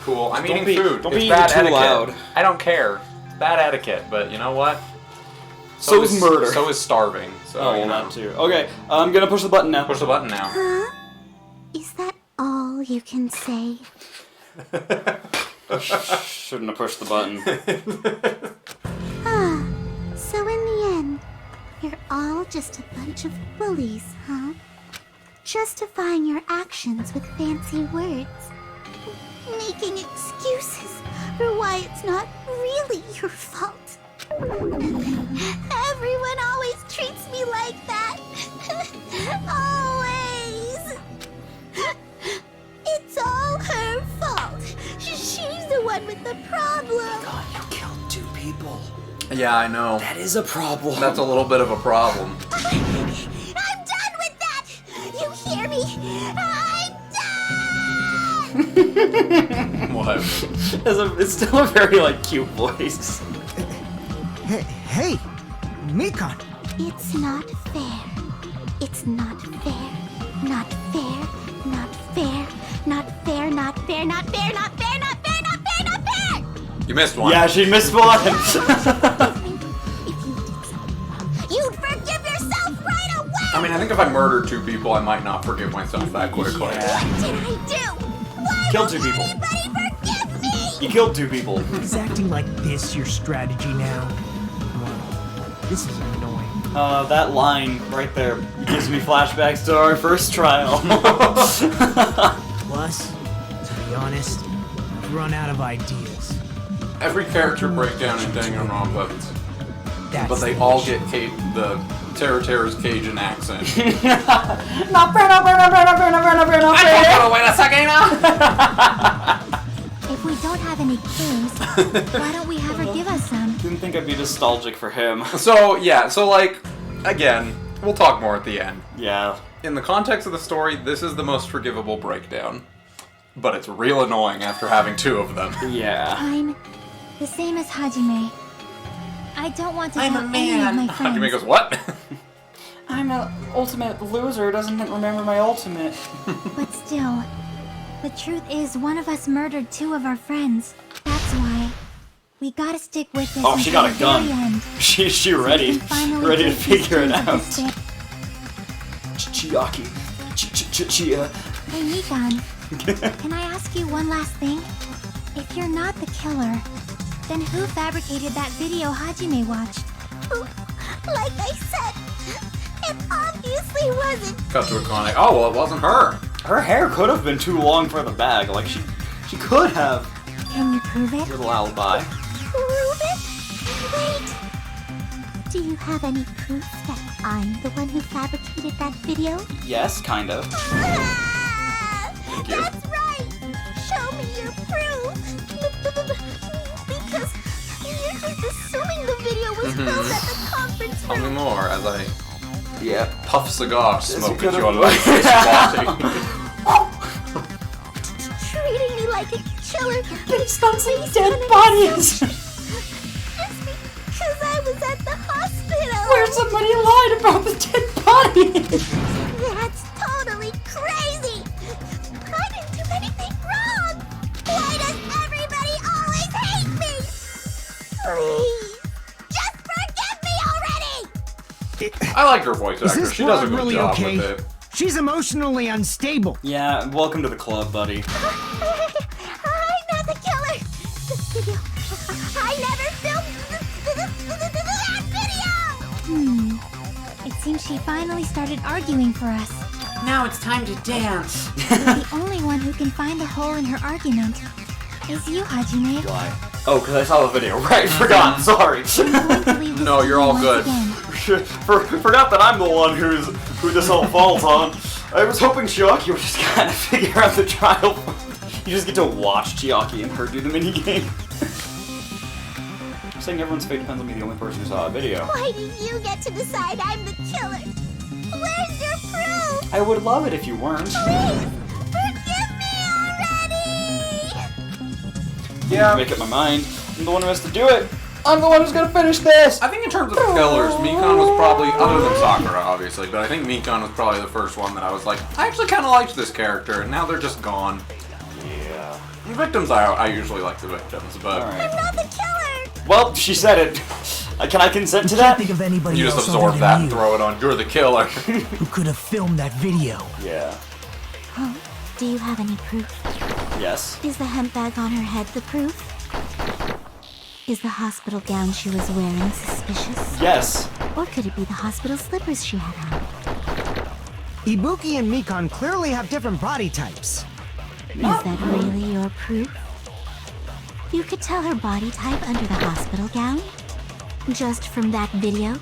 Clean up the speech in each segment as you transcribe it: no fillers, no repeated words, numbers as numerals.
Cool. I'm eating food. Don't it's be bad eating too etiquette. loud. I don't care. Bad etiquette, but you know what? So is murder. So is starving. So, Oh, you well, know. that too. Okay, I'm gonna push the button now. Push the button now. Huh? Is that all you can say? Shouldn't have pushed the button. Ah, so in the end, you're all just a bunch of bullies, huh? Justifying your actions with fancy words. Making excuses for why it's not really your fault. Everyone always treats me like that. Always. It's all her fault. She's the one with the problem. God, you killed 2 people. Yeah, I know. That is a problem. That's a little bit of a problem. I'm done with that. You hear me? I'm done. What? It's still a very, like, cute voice. Hey, Mikan. It's not fair. It's not fair. Not fair. Not fair. Not fair. Not fair. Not fair. Not fair. Not fair. Not fair. Not fair. You missed one. Yeah, she missed one. If you did something wrong, you'd forgive yourself right away. I mean, I think if I murdered 2 people, I might not forgive myself that quickly. What did I do? Why Killed won't 2 people. anybody forgive me? You killed 2 people. Is acting like this your strategy now? Wow, this is annoying. That line right there gives me flashbacks to our first trial. Plus, to be honest, I've run out of ideas. Every character breakdown in Danganronpa, That's but they the all issue. get the Terra's Cajun accent. Wait a second now. If we don't have any clues, why don't we have her give us some? Didn't think I'd be nostalgic for him. So, yeah, like, again, we'll talk more at the end. Yeah. In the context of the story, this is the most forgivable breakdown. But it's real annoying after having 2 of them. Yeah. I'm the same as Hajime. I don't want to I'm tell a any of man. my friends. Hajime goes, what? I'm an ultimate loser who doesn't remember my ultimate. But still, the truth is one of us murdered 2 of our friends. That's why we gotta stick with this. Oh, she until got a the gun. very end. She So we ready. can finally Ready to take these figure it clues of out. this day. Chiaki. Chia. Hey, Mikan, can I ask you one last thing? If you're not the killer, then who fabricated that video Hajime watched? Like I said, it obviously wasn't. Cut to a conic. Oh, well, it wasn't her. Her hair could have been too long for the bag. Like, she could have. Can you prove it? Little alibi. Prove it? Wait. Do you have any proof that I'm the one who fabricated that video? Yes, kind of. Thank you. That's right! Show me your proof! Because you're just assuming the video was filmed at the conference Tell me room. more as I Yeah. puff cigar smoke could at have- your lifeless body. Treating me like a killer. Based on some Based dead on an bodies. assumption. Just because I was at the hospital. Where somebody lied about the dead body. That's totally crazy! I didn't do anything wrong! Why does everybody always hate me? Please, just forgive me already! I like her voice Is actor. this She does a broad good really job okay? with it. She's emotionally unstable. Yeah, welcome to the club, buddy. I'm not the killer! This video, I never filmed that video! It seems she finally started arguing for us. Now it's time to dance. The only one who can find the hole in her argument is you, Hajime. Why? Oh, because I saw the video. Right, forgot. Sorry. I'm going to leave this No, you're all once good. again. Forgot that I'm the one who this all falls on. I was hoping Chiaki would just kind of figure out the trial. You just get to watch Chiaki and her do the minigame. Saying everyone's fate depends on me, the only person who saw a video. Why do you get to decide I'm the killer? Where's your proof? I would love it if you weren't. Please, forgive me already! Yeah. Make up my mind. I'm the one who has to do it. I'm the one who's gonna finish this. I think in terms of killers, Mikan was probably, other than Sakura, obviously, but I think Mikan was probably the first one that I was like, I actually kind of liked this character, and now they're just gone. Yeah. Victims, I usually like the victims, but Alright. I'm not the killer! Well, she said it. Can I consent to Can't that? think of anybody you just else absorb other that than and you throw it on. You're the killer. who could have filmed that video. Yeah. Huh? Do you have any proof? Yes. Is the hemp bag on her head the proof? Is the hospital gown she was wearing suspicious? Yes. Or could it be the hospital slippers she had on? Ibuki and Mikon clearly have different body types. Is that really your proof? You could tell her body type under the hospital gown? Just from that video?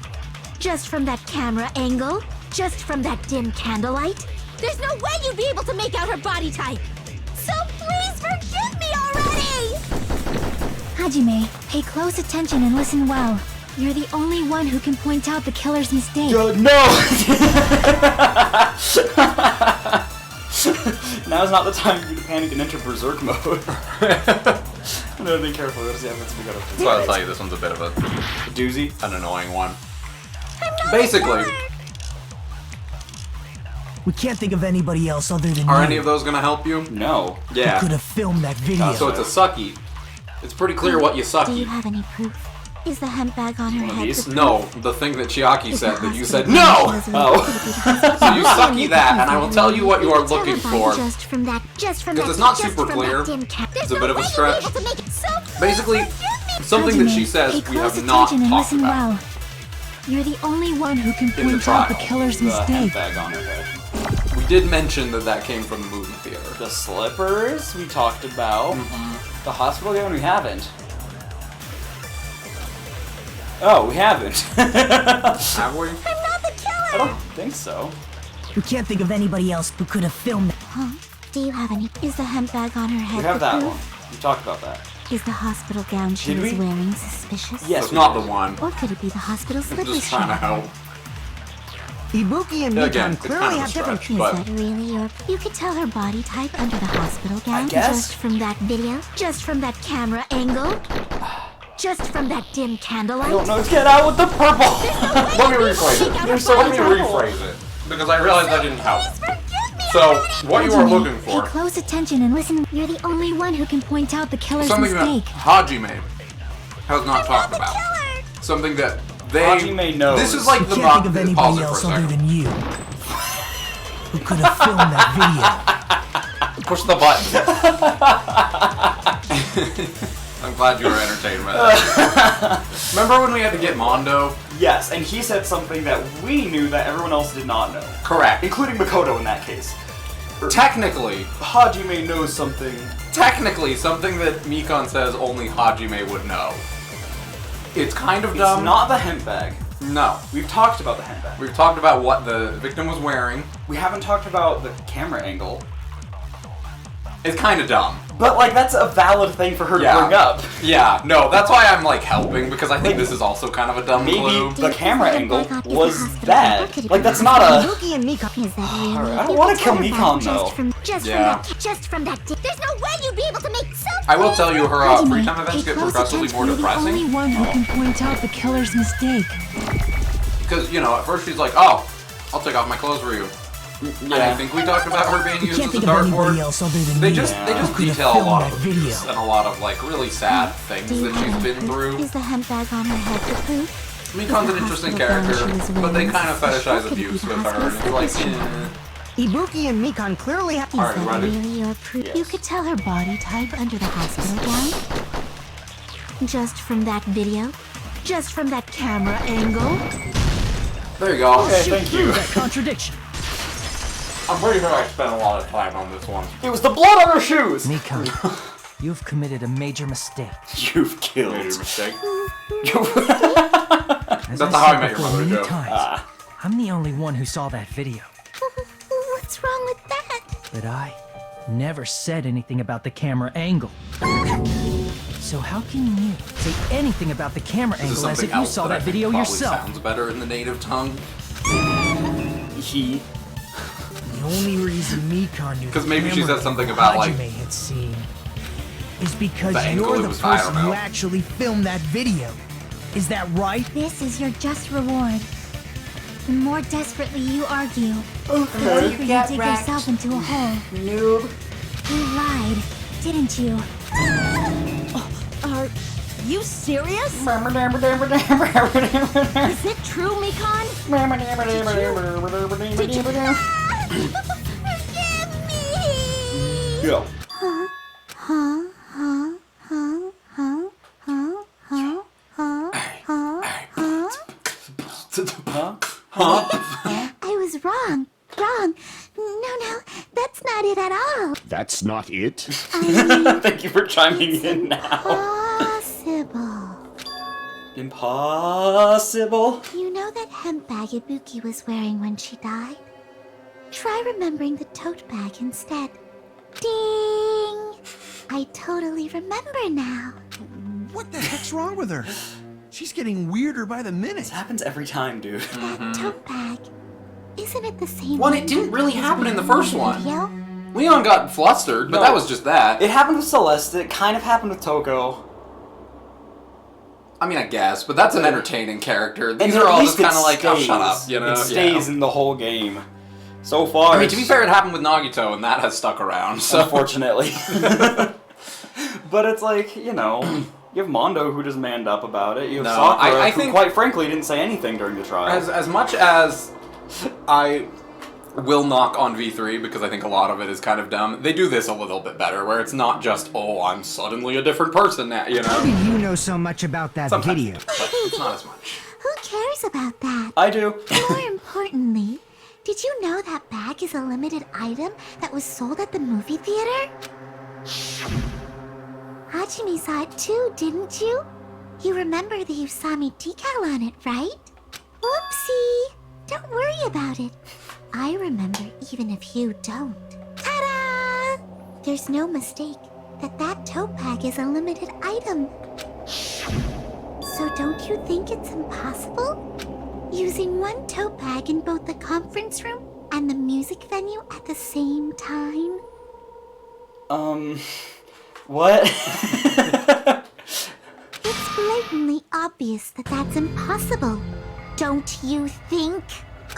Just from that camera angle? Just from that dim candlelight? There's no way you'd be able to make out her body type! So please forgive me already! Hajime, pay close attention and listen well. You're the only one who can point out the killer's mistake. No! Now's not the time for you to panic and enter berserk mode. No, be careful. What is the evidence we got up to? So I'll tell you, this one's a bit of a Doozy. an annoying one. Basically, We can't think of anybody else other than are you any of those gonna help you? No. who could Yeah. have filmed that video. So it's a sucky. It's pretty clear what you Do you sucky. have any proof? Is the hemp bag on her One of head these? the proof? No, the thing that Chiaki Is said the that you hospital said gown no! she was Oh. wearing- could it be the hospital So you gown? sucky that, and I will tell you what you are Tell her looking body for. Just from that, just from 'Cause that, it's not just super from clear. that dim cat. There's It's a no bit of a way you'd be stretch. able to make it. So please Basically, forgive me. something that she Hajime, says pay we close have not attention and talked listen about. well. You're the only one who can In the point out the trial. killer's The hemp mistake. bag on her head. We did mention that that came from the movie theater. The slippers we talked about. The hospital gown we haven't. Oh, we haven't. Have we? I'm not the I killer. don't think so. We can't think of anybody else who could have filmed that. Huh? Do you have any? Is the hemp bag on her head We have the that proof? one. We talked about that. Is the hospital gown she Did was we? wearing suspicious? Yes. That's not the one. Or could it be the hospital I'm slippers just she trying to had? help. Ibuki and Again, Mikon it's clearly kind of a have different. stretch, Is but that really your... You could tell her body type under the hospital gown? guess. Just from that video? Just from that camera angle? Just from that dim candlelight? I don't know. Get out with the purple. Let me rephrase it. You're so Let me terrible. rephrase it. Because I realized that didn't help. Please forgive me So, already. what you are Hajime, looking for, Pay close attention and listen. You're the only one who can point out the killer's something that mistake. Hajime has not talked the about. killer. Something that they... Hajime knows. This is like We the can't think of pause anybody it for a else other second. than you who could have filmed that Push the button. I'm glad you were entertained by that. Remember when we had to get Mondo? Yes, and he said something that we knew that everyone else did not know, Correct. including Makoto in that case. Technically, Hajime knows something. something that Mikon says only Hajime would know. It's kind of It's dumb. not the hemp bag. No. We've talked about the hemp bag. We've talked about what the victim was wearing. We haven't talked about the camera angle. It's kind of dumb. But, like, that's a valid thing for her to Yeah. bring up. Yeah, no, that's why I'm like helping, because I think this is also kind of a dumb Maybe clue. the camera angle Is the was hospital that. record Like, that's not a... Ibuki and Mikon. Is that really? Alright, I don't You wanna could kill tell her Mikon, body though. Yeah. Just from that. There's no way you'd be able to make so. I will tell you, her Hajime, free time events pay get close progressively attention. more You're the only depressing. one who can point out the killer's mistake. Because, you know, at first she's like, oh, I'll take off my clothes for you. And I think we talked about her being We used can't as a think of dartboard. anybody else other than They you just Yeah. who could have detail a filmed lot that of video. abuse and a lot of like really sad things that she's been through. Is the hemp bag on her head the proof? Mikon's an interesting character, but they kind of fetishize abuse with her, and it's like, Ibuki and Mikon clearly have. Is Alright, that ready? really your proof? Yes. You could tell her body type under the hospital gown? Just from that video? Just from that camera angle? there you go. Okay, thank you. That contradiction. I'm pretty sure I spent a lot of time on this one. It was the blood on her shoes! Mikon, you've committed a major mistake. You've killed. Major mistake. As That's I how I said met your before mother, many Joe. times, I'm the only one who saw that video. What's wrong with that? But I never said anything about the camera angle. So how can you say anything about the camera This is angle as something if you else saw that I that think video probably yourself? sounds better in the native tongue. He. The only reason Mikon knew 'Cause the maybe she camera said something angle about, like, Hajime had seen is because the angle you're it the was, I don't person who know. actually filmed that video. Is that right? This is your just reward. The more desperately you argue, the deeper you dig yourself into a hole. Noob. You lied. didn't you? Are you serious? Is it true, Mikon? Did you? Forgive me! Yo. Huh? Huh? Huh? Huh? Huh? Huh? Huh? Huh? Huh? I was wrong. Wrong. No, that's not it at all. That's not it? Thank you for chiming in now. Impossible. Impossible. You know that hemp bag Ibuki was wearing when she died? Try remembering the tote bag instead. Ding! I totally remember now. What the heck's wrong with her? She's getting weirder by the minute. This happens every time, dude. That tote bag. Isn't it the same Well, one it didn't that really was happen in the in first one. video? Leon got flustered, but No. that was just that. It happened with Celeste. It kind of happened with Toko. I mean, I guess, but that's an entertaining character. These And are at all least just kind of it like, oh, shut up, stays. you know? It stays in the whole game. So far. I mean, to be fair, it happened with Nagito, and that has stuck around, so... Unfortunately. But it's like, you know, you have Mondo who just manned up about it. You have No, Sakura I who, think- quite frankly, didn't say anything during the trial. As much as I will knock on V3, because I think a lot of it is kind of dumb, they do this a little bit better, where it's not just, oh, I'm suddenly a different person now, you How know? do you know so much about that Sometimes, video? but it's not as much. Who cares about that? I do. More importantly, did you know that bag is a limited item that was sold at the movie theater? Hajime saw it too, didn't you? You remember the Usami decal on it, right? Whoopsie! Don't worry about it. I remember even if you don't. Ta-da! There's no mistake that tote bag is a limited item. So don't you think it's impossible? Using one tote bag in both the conference room and the music venue at the same time? What? It's blatantly obvious that that's impossible. Don't you think?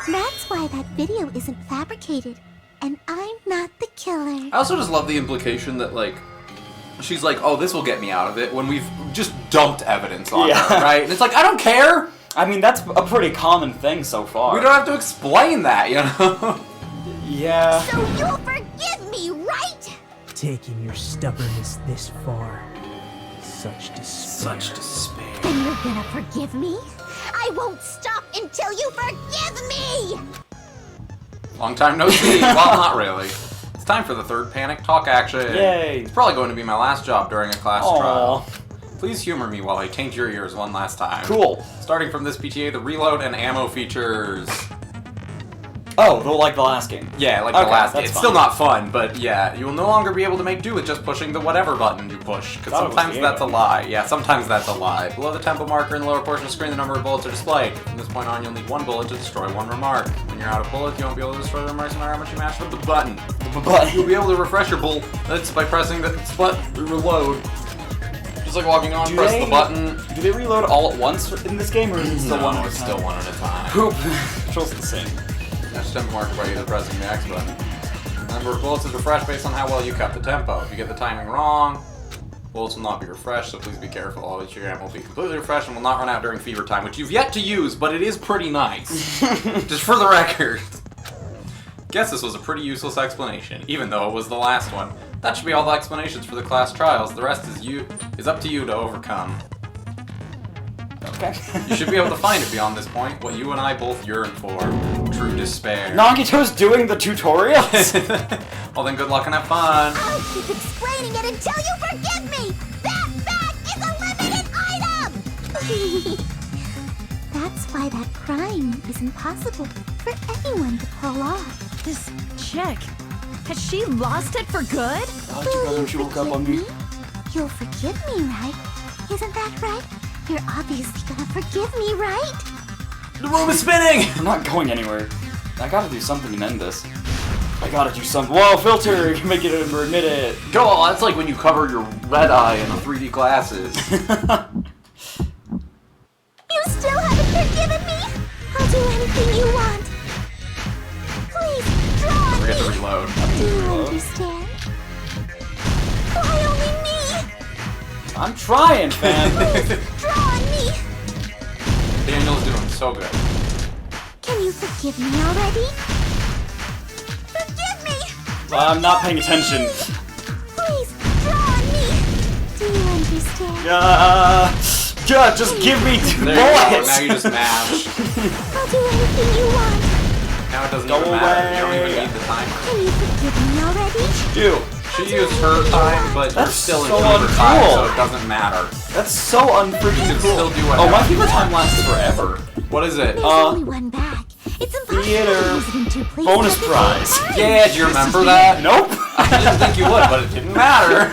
That's why that video isn't fabricated, and I'm not the killer. I also just love the implication that, like, she's like, oh, this will get me out of it, when we've just dumped evidence on Yeah. her, right? And it's like, I don't care! I mean, that's a pretty common thing so far. We don't have to explain that, you know? Yeah. So you'll forgive me, right? Taking your stubbornness this far. Such despair. Such despair. Then you're gonna forgive me? I won't stop until you forgive me! Long time no see. Well, not really. It's time for the third panic talk action. Yay. It's probably going to be my last job during a class Aw. trial. Please humor me while I taint your ears one last time. Cool. Starting from this PTA, the reload and ammo features. Oh, like the last game. Yeah, like Okay, the last. that's It's fine. still not fun, but yeah, you will no longer be able to make do with just pushing the whatever button you push, because Thought it was sometimes the that's a arrow. lie. Yeah, sometimes that's a lie. Below the tempo marker in the lower portion of the screen, the number of bullets are displayed. From this point on, you'll need one bullet to destroy one remark. When you're out of bullets, you won't be able to destroy the remarks no matter how much you mash with the button. But You'll be able to refresh your bullets by pressing the reload. Just like walking on, press the button. Do they reload all at once in this game, or is it still No, one at a it's time? still one at a time. Poop. Controls the same. Next tempo marker by either pressing the X button. The number of bullets is refreshed based on how well you cut the tempo. If you get the timing wrong, bullets will not be refreshed, so please be careful. Always your ammo will be completely refreshed and will not run out during fever time, which you've yet to use, but it is pretty nice. Just for the record. Guess this was a pretty useless explanation, even though it was the last one. That should be all the explanations for the class trials. The rest is up to you to overcome. Okay. You should be able to find it beyond this point, what you and I both yearn for. True despair. Nagito's doing the tutorials? Well then, good luck and have fun. I'll keep explaining it until you forgive me! That bag is a limited item! That's why that crime is impossible for anyone to pull off. This chick, has she lost it for good? Oh, too bad when she woke up on me. You'll forgive me, right? Isn't that right? You're obviously gonna forgive me, right? The room is spinning! I'm not going anywhere. I gotta do something to end this. I gotta do something. Whoa, filter! You make it or admit it. Go on, that's like when you cover your red eye in the 3D glasses. You still haven't forgiven me? I'll do anything you want. Please, draw on Forget me. to reload. Do you understand? Why I'm trying, fam. Draw on me! Daniel's doing so good. Can you forgive me already? Forgive me! I'm not paying attention. Please, draw on me! Do you understand? God, just give me 2 There you go. bullets. Now you just mash. I'll do anything you want. Now it doesn't Go even matter. You don't away. even need the timer. Can you forgive me already? Dude, She used her time, but you're That's still in so her time, uncool. so it doesn't matter. that's so unfreaking You can cool. still do Oh, whatever. my fever time lasts forever. What is it? There's only one bag. It's impossible Theater to use it in 2 places bonus at the same prize. time. Yeah, do you remember that? Nope. I didn't think you would, but it didn't matter.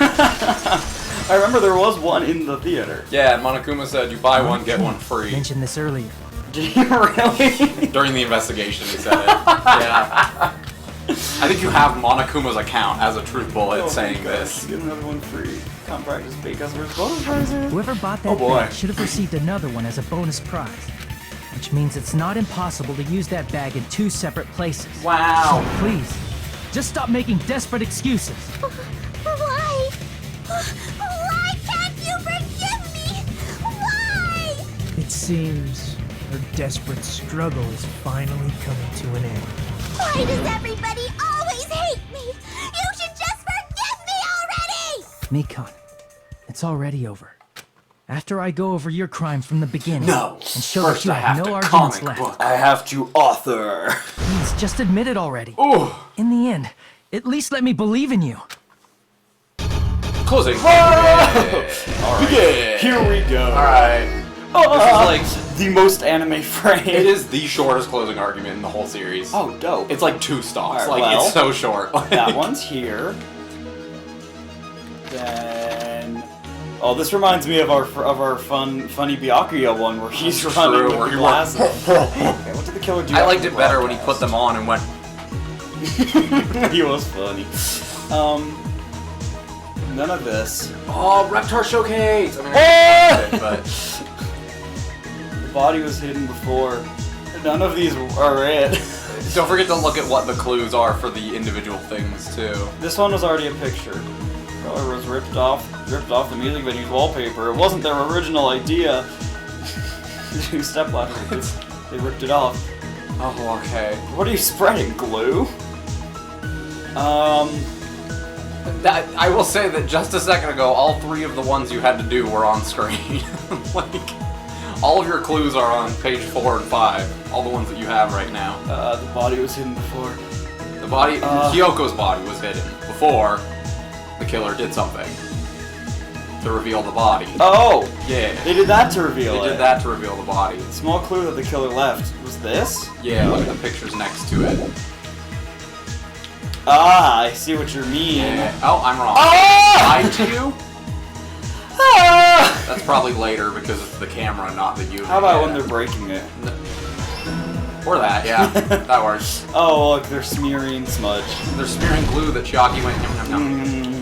I remember there was one in the theater. Yeah, Monokuma said you buy one, get one free. Mentioned this earlier. Did you really? During the investigation, he said it. Yeah. I think you have Monokuma's account as a truth bullet saying this. Get another one free. Can't practice paid customers bonus prizes. Whoever bought that Oh, boy. bag should have received another one as a bonus prize. Which means it's not impossible to use that bag in 2 separate places. Wow. So please, just stop making desperate excuses. Why? Why can't you forgive me? Why? It seems her desperate struggle is finally coming to an end. Why does everybody always hate me? You should just forgive me already! Mikon, it's already over. After I go over your crime from the beginning No. and show First that you I have have no to arguments comic left, book. I have to author. please just admit it already. Ooh. In the end, at least let me believe in you. Closing. Alright. Yeah. Here we go. Alright. This is like the most anime frame. It is the shortest closing argument in the whole series. Oh, dope. It's like 2 stops. Alright, Like, well, it's so short. that one's here. Then, oh, this reminds me of our funny Byakuya one where he's That's running true, with where the he glasses. Okay, what did the killer do? I after liked the it better when he put broadcast? them on and went, He was funny. None of this. oh, Reptar Showcase! I mean, I Ah! it, but The body was hidden before. None of these are it. don't forget to look at what the clues are for the individual things, too. This one was already a picture. Color was ripped off the music venue's wallpaper. It wasn't their original idea. Two stepladder. They ripped it off. Oh, okay. What are you spreading? Glue? That, I will say that just a second ago, all 3 of the ones you had to do were on screen. Like, all of your clues are on page 4 and 5. All the ones that you have right now. The body was hidden before. The body, Kyoko's body was hidden before the killer did something to reveal the body. Oh! Yeah. They did that to reveal They it. did that to reveal the body. Small clue that the killer left. Was this? Yeah, look at the pictures next to it. Ah, I see what you mean. Yeah. Oh, I'm wrong. Ah! Lied to you? Ah! That's probably later because it's the camera, not the you. How about when they're breaking it? Or that, yeah. That works. Oh, look, they're smearing smudge. They're smearing glue that Chiaki went yum yum yum.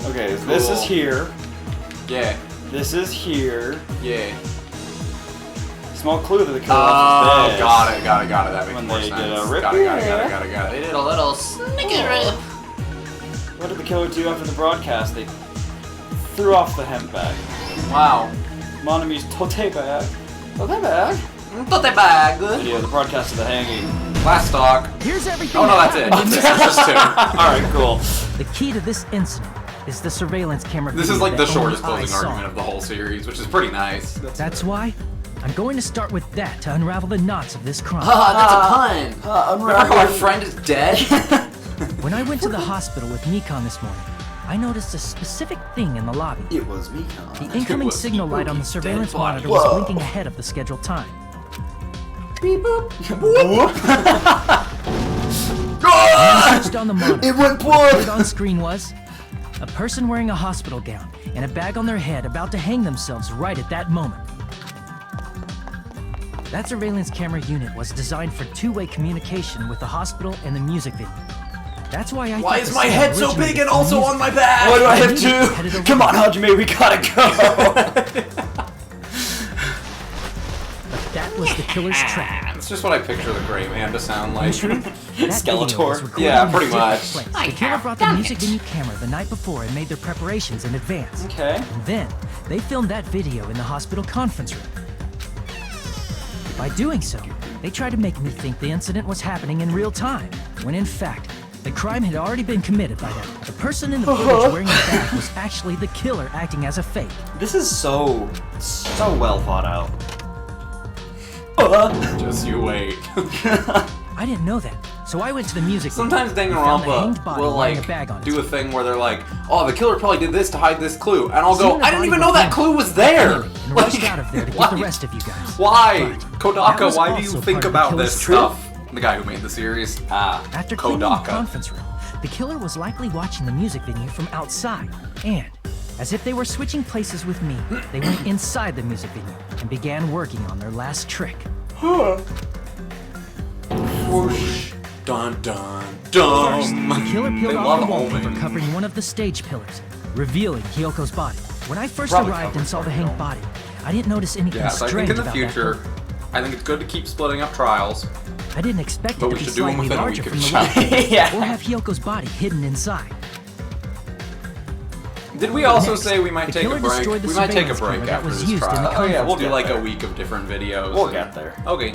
Okay, this is Cool. here. Yeah, This is here. yeah. Small clue that the killer Oh, left is this. got it. That makes When more they sense. did a rip Got it. here. They did a little sneaky rip. What did the killer do after the broadcast? They threw off the hemp bag. Wow. Monami's tote bag. Tote bag? Tote bag. Video, the broadcast of the hanging. Last stock. Here's everything Oh no, that that's it. happened. This is just 2. Alright, cool. The key to this incident is the surveillance camera. This is video like the that shortest only I closing saw. argument of the whole series, which is pretty nice. That's why I'm going to start with that to unravel the knots of this crime. That's a pun. Remember our friend is dead? When I went to the hospital with Nikon this morning, I noticed a specific thing in the lobby. It was me. The incoming was signal light on the Ibuki's surveillance dead body. monitor was Whoa. blinking ahead of the scheduled time. I switched on the monitor. It went What blood! on screen was a person wearing a hospital gown and a bag on their head about to hang themselves right at that moment. That surveillance camera unit was designed for two-way communication with the hospital and the music video. That's why I Why thought is the my sound head so originated big and from also music on my video. back? Why do I have Headed two? over- Come on, Hajime, we gotta go! But that was the killer's trap. It's just what I picture the Gray Man to sound like. In truth, that Skeletor. video was recorded Yeah, in a pretty different much. place. The killer brought the music venue camera the night before and made their preparations in advance. Okay. And then, they filmed that video in the hospital conference room. By doing so, they tried to make me think the incident was happening in real time, when in fact, the crime had already been committed by them. The person in the footage wearing the bag was actually the killer acting as a fake. This is so well thought out. Just you wait. I didn't know that, so I went to the music Sometimes venue and found the hanged Danganronpa body will wearing like a bag on do a its thing where they're like, "Oh, the killer probably did this to hide this clue," and I'll Seeing go, the "I didn't body even know that was clue was there." and rushed out of there to get the rest of you guys. Why, But that Kodaka? was Why do also you think part of the about killer's this truth. stuff? The guy who made the series. After cleaning the Kodaka. conference room, the killer was likely watching the music venue from outside, and as if they were switching places with me, they went inside the music venue and began working on their last trick. Whoosh. Dun dun dun. The killer peeled They off love the wallpaper Omen. covering one of the stage pillars, revealing Hyoko's body. When I first Probably arrived covered and saw the by hanged Omen. body, I didn't notice anything Yeah, so I strange think in the about that future, photo. I think it's good to keep splitting up trials, I didn't expect but it we to be should do them slightly within a larger week from of the each wallpaper, other. Yeah. or have Hyoko's body hidden inside. Did we also Next, say we might the take a killer break? destroyed the We might take a surveillance break camera that after was this used in the trial. Oh yeah, we'll conference do room. like a week of different videos. We'll and- get there. Okay.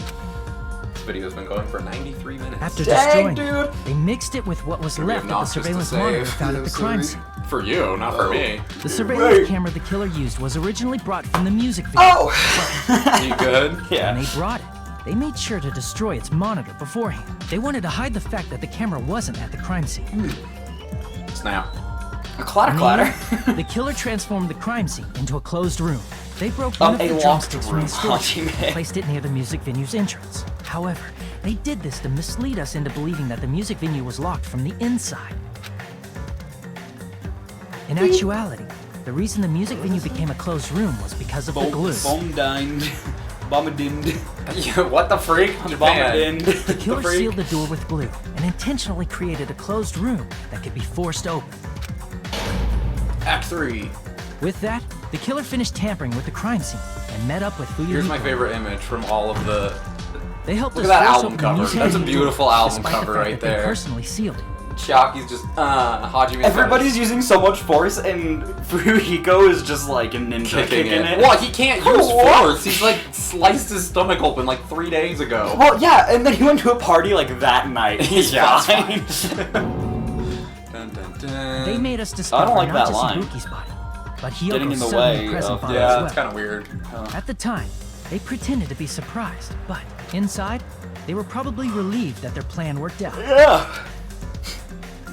This video's been going for 93 minutes. After Dang, destroying it, dude. they mixed it with what was Gonna be left of the obnoxious to surveillance say. monitor found at the crime scene. For you, not for me. The surveillance camera the killer used was originally brought from the music video. Oh! You good? When Yeah. they brought it, they made sure to destroy its monitor beforehand. They wanted to hide the fact that the camera wasn't at the crime scene. Snap. A clatter In the clatter. end, the killer transformed the crime scene into a closed room. They broke one of A the locked drumsticks from room. the storage Hajime. and placed it near the music venue's entrance. However, they did this to mislead us into believing that the music venue was locked from the inside. In actuality, the reason the music venue became a closed room was because of the glue. Bombdind. Bombadind. Yeah, what the freak? Japan. The Bombadind. killer sealed the door with glue and intentionally created a closed room that could be forced open. Act 3. With that, the killer finished tampering with the crime scene and met up with Fuyuhiko. Here's my favorite image from all of the... They helped Look us at that force album open the cover. music That's a venue beautiful door, album despite the cover fact right that they there. personally sealed it. Chiaki's just, Hajime. Everybody's using so much force, and Fuyuhiko is just like a ninja kicking it. Well, he can't use What? force. He's like sliced his stomach open like 3 days ago. Well, yeah, and then he went to a party like that night. He's Yeah, fine. Dun, dun, dun. They made us discover I don't like not that just line. Ibuki's body, but Getting in Hyoko's the suddenly way present of- body Yeah, as that's well. kind of weird. At the time, they pretended to be surprised, but inside, they were probably relieved that their plan worked out. Yeah.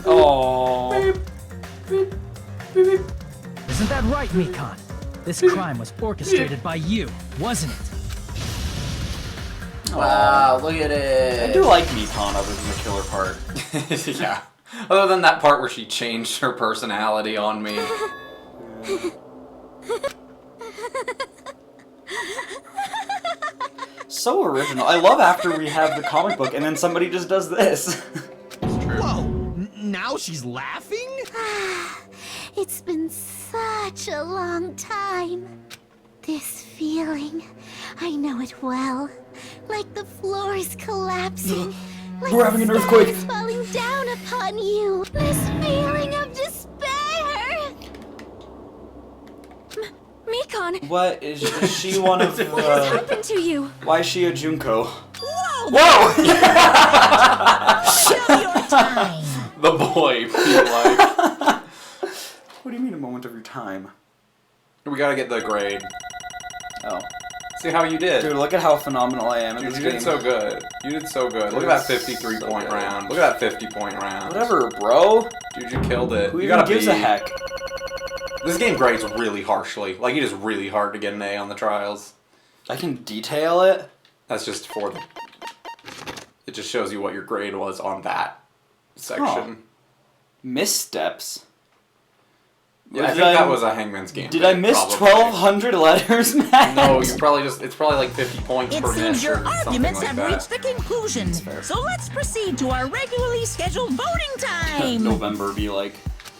Oh. Isn't that right, Mikon? This crime was orchestrated by you, wasn't it? Wow, look at I it. do like Mikon other than the killer part. Yeah. Other than that part where she changed her personality on me. So original. I love after we have the comic book and then somebody just does this. Whoa! Now she's laughing? It's been such a long time. This feeling, I know it well. Like the floor is collapsing. Like We're having an the earthquake. sky is falling down upon you. This feeling of despair. Mikon, What is she one of what has happened to you? why is she a Junko? Whoa! Whoa! Show your time! The boy, feel like. What do you mean a moment of your time? We gotta get the grade. Oh. See how you did. Dude, look at how phenomenal I am in Dude, this you game. did so good. You did so good. Look at that 53-point round. Look at that 50-point round. Whatever, bro. Dude, you killed it. Who you even gotta gives be... a heck? This game grades really harshly. Like, it is really hard to get an A on the trials. I can detail it. That's just for the... It just shows you what your grade was on that section. Missteps. Yeah, I Did think that was a Hangman's Game. Did I miss probably. 1,200 letters, Matt? No, you probably just... It's probably like 50 points It per seems miss your or something arguments like have that. reached the conclusion. So let's proceed to our regularly scheduled voting time. November be like.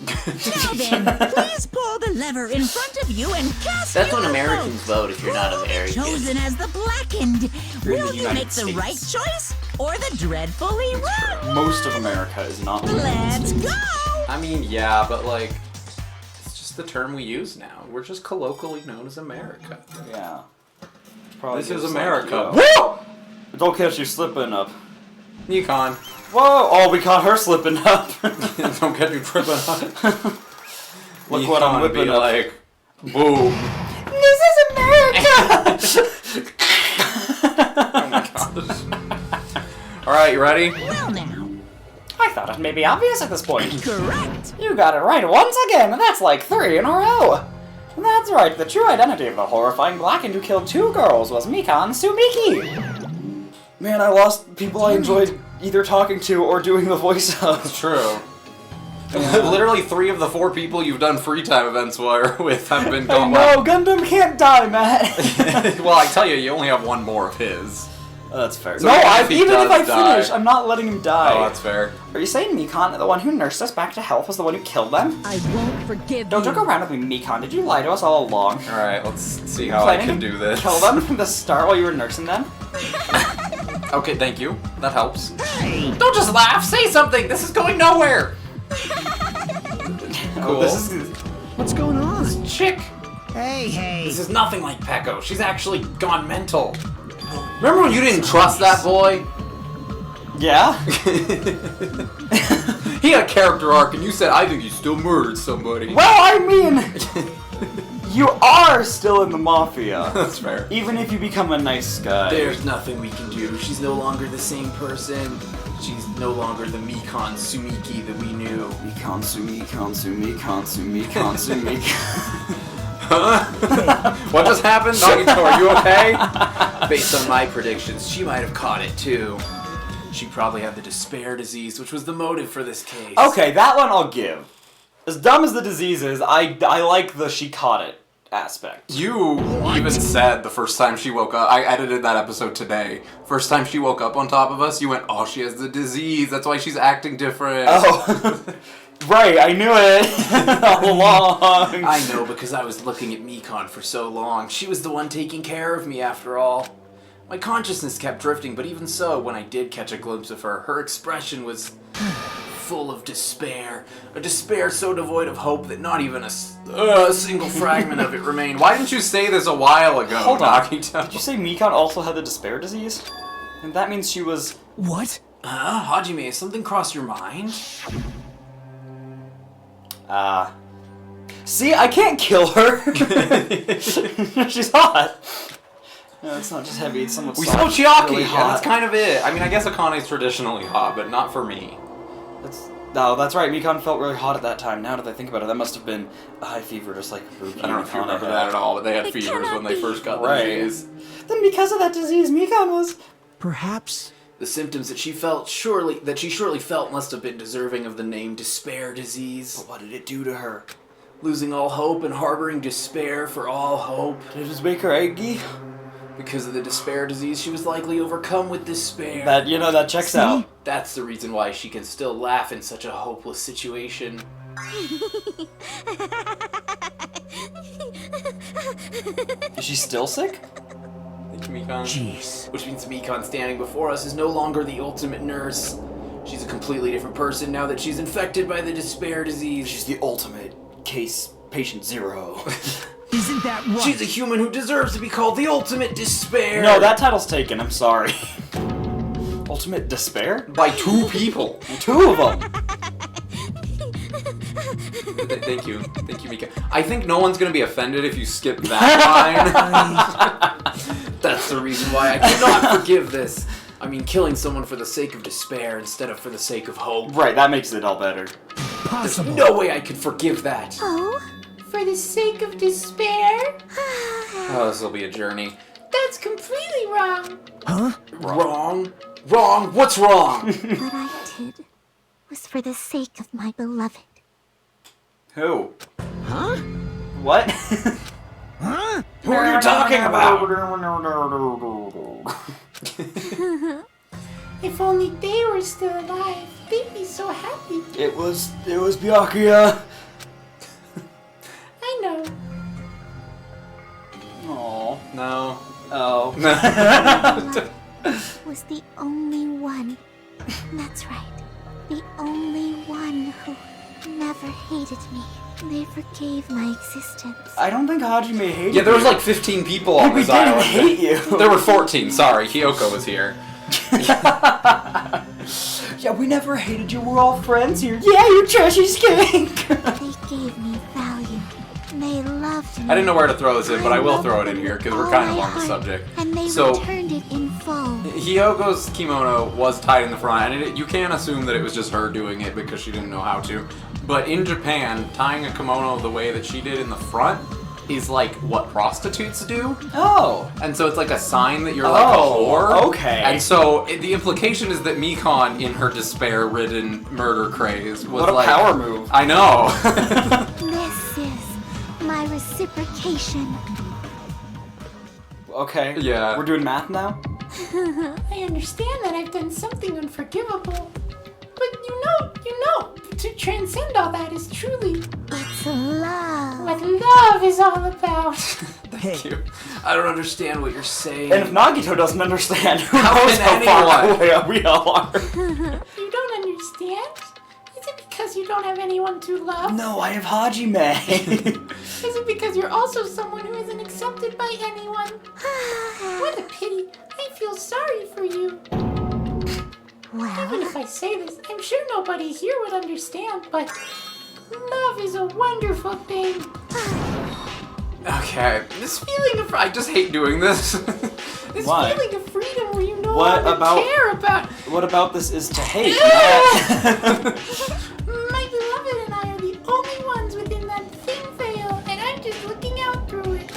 Now then, please pull the lever in front of you and cast That's your when Americans vote. vote if you're not American. Chosen as the blackened. You're in the Will you United make the right States. choice or the dreadfully wrong? Most of America is not. Let's go! I mean, yeah, but like, it's just the term we use now. We're just colloquially known as America. Yeah. Probably This is just America. like, Woo! Don't catch you slipping up. Nikon. Whoa! Oh, we caught her slipping up. Don't get you tripping up. Look what I'm whipping up. like, boom. This is America! Oh my gosh. Alright, you ready? Well now. I thought it may be obvious at this point. Correct. You got it right once again, and that's like 3 in a row. That's right, the true identity of the horrifying blackened who killed 2 girls was Mikan Sumiki. Man, I lost people I enjoyed either talking to or doing the voice of. It's true. Literally 3 of the 4 people you've done free time events with have been gone. No, Gundam can't die, Matt. Well, I tell you, you only have 1 more of his. That's fair. So No, if he even if I does die- finish, I'm not letting him die. Oh, that's fair. Are you saying Mikan, the one who nursed us back to health, was the one who killed them? I won't forgive Don't you. joke around with me, Mikan. Did you lie to us all along? Alright, let's see how I can do this. Kill them from the start while you were nursing them? Okay, thank you. That helps. Don't just laugh! Say something! This is going nowhere! Cool. This is... What's going on? Chick! Hey. This is nothing like Pecco. She's actually gone mental. Remember when you didn't trust that boy? Yeah? He had a character arc and you said, I think he still murdered somebody. Well, I mean... you are still in the Mafia. That's fair. Even if you become a nice guy. There's nothing we can do. She's no longer the same person. She's no longer the Mikan Sumiki that we knew. Mikan Sumiki. Huh? What just happened? Nagito, are you okay? Based on my predictions, she might have caught it too. She probably had the despair disease, which was the motive for this case. Okay, that one I'll give. As dumb as the disease is, I like the she caught it aspect. You even said the first time she woke up, I edited that episode today. First time she woke up on top of us, you went, oh, she has the disease. That's why she's acting different. Oh. Right, I knew it all along. I know, because I was looking at Mikan for so long. She was the one taking care of me, after all. My consciousness kept drifting, but even so, when I did catch a glimpse of her, her expression was full of despair. A despair so devoid of hope that not even a single fragment of it remained. Why didn't you say this a while ago, Hold on. Nagito? Did you say Mikan also had the despair disease? And that means she was... What? Hajime, has something crossed your mind? See, I can't kill her. She's hot. No, it's not just heavy, it's somewhat We soft. saw Chiaki, Really and hot. that's kind of it. I mean, I guess Akane's traditionally hot, but not for me. No, that's right, Mikan felt really hot at that time. Now that I think about it, that must have been a high fever, just like Ruby. I don't know if you remember that at all, but they had It fevers cannot when they be. first got the Right. disease. Then because of that disease, Mikan was... Perhaps. The symptoms that she surely felt must have been deserving of the name despair disease. But what did it do to her? Losing all hope and harboring despair for all hope. Did it just make her eggy? Because of the despair disease, she was likely overcome with despair. That checks out. That's the reason why she can still laugh in such a hopeless situation. Is she still sick? Thank you, Mikan. Jeez. Which means Mikan standing before us is no longer the ultimate nurse. She's a completely different person now that she's infected by the despair disease. She's the ultimate case patient 0. Isn't that right? She's a human who deserves to be called the ultimate despair. No, that title's taken, I'm sorry. Ultimate despair? By 2 people. 2 of them! Thank you, Mika. I think no one's gonna be offended if you skip that line. That's the reason why I cannot forgive this. I mean, killing someone for the sake of despair instead of for the sake of hope. Right, that makes it all better. There's Possible. no way I could forgive that. Oh, For the sake of despair? Oh, this will be a journey. That's completely wrong. Huh? Wrong? Wrong? What's wrong? what I did was for the sake of my beloved. Who? Huh? What? Huh? Who are you talking about? If only they were still alive, they'd be so happy. It was Byakuya. I know. No. Oh. Was the only one. That's right. The only one who never hated me. They forgave my existence. I don't think Hajime hated Yeah, there was you. like 15 people on We this didn't island. hate you. There were 14, sorry. Kyoko was here. Yeah, we never hated you. We're all friends here. Yeah, you trashy skink. They gave me value. They loved me. I didn't know where to throw this in, but I will throw it in here because we're kind of on the subject. And they So, returned it in full. Hyogo's kimono was tied in the front, and you can't assume that it was just her doing it because she didn't know how to. But in Japan, tying a kimono the way that she did in the front is like what prostitutes do. Oh. And so it's like a sign that you're like a whore. Okay. And so the implication is that Mikon, in her despair-ridden murder craze, was What a like... power move. I know. This is my reciprocation. Okay. Yeah. We're doing math now? I understand that I've done something unforgivable. But you know, to transcend all that is truly It's love. what love is all about. Thank you. I don't understand what you're saying. And if Nagito doesn't understand, who How knows can how far anyone? away we all are? You don't understand? Is it because you don't have anyone to love? No, I have Hajime. Is it because you're also someone who isn't accepted by anyone? What a pity. I feel sorry for you. Even Well, if I say this, I'm sure nobody here would understand, but love is a wonderful thing. Okay. This feeling of... I just hate doing this. This Why? feeling of freedom where you no What longer about- care about... What about this is to hate? My beloved and I are the only ones within that thin veil, and I'm just looking out through it.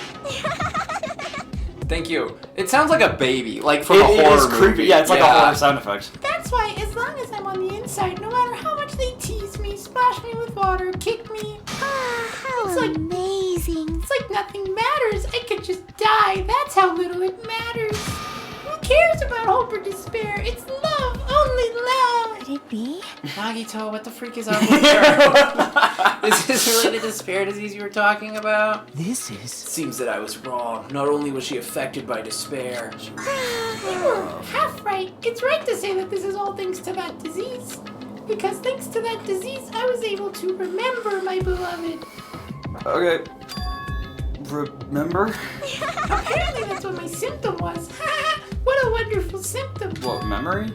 Thank you. It sounds like a baby, like from a It horror is creepy. movie. Yeah, it's like a horror sound effect. That's why, as long as I'm on the inside, no matter how much they tease me, splash me with water, kick me, how It's like- amazing. it's like nothing matters. I could just die. That's how little it matters. Who cares about hope or despair? It's love, only love. Could it be? Nagito, what the freak is up with her? Is this related to despair disease you were talking about? This is... Seems that I was wrong. Not only was she affected by despair. You were half right. It's right to say that this is all thanks to that disease. Because thanks to that disease, I was able to remember my beloved. Okay. Remember? Apparently that's what my symptom was. What a wonderful symptom. What, memory?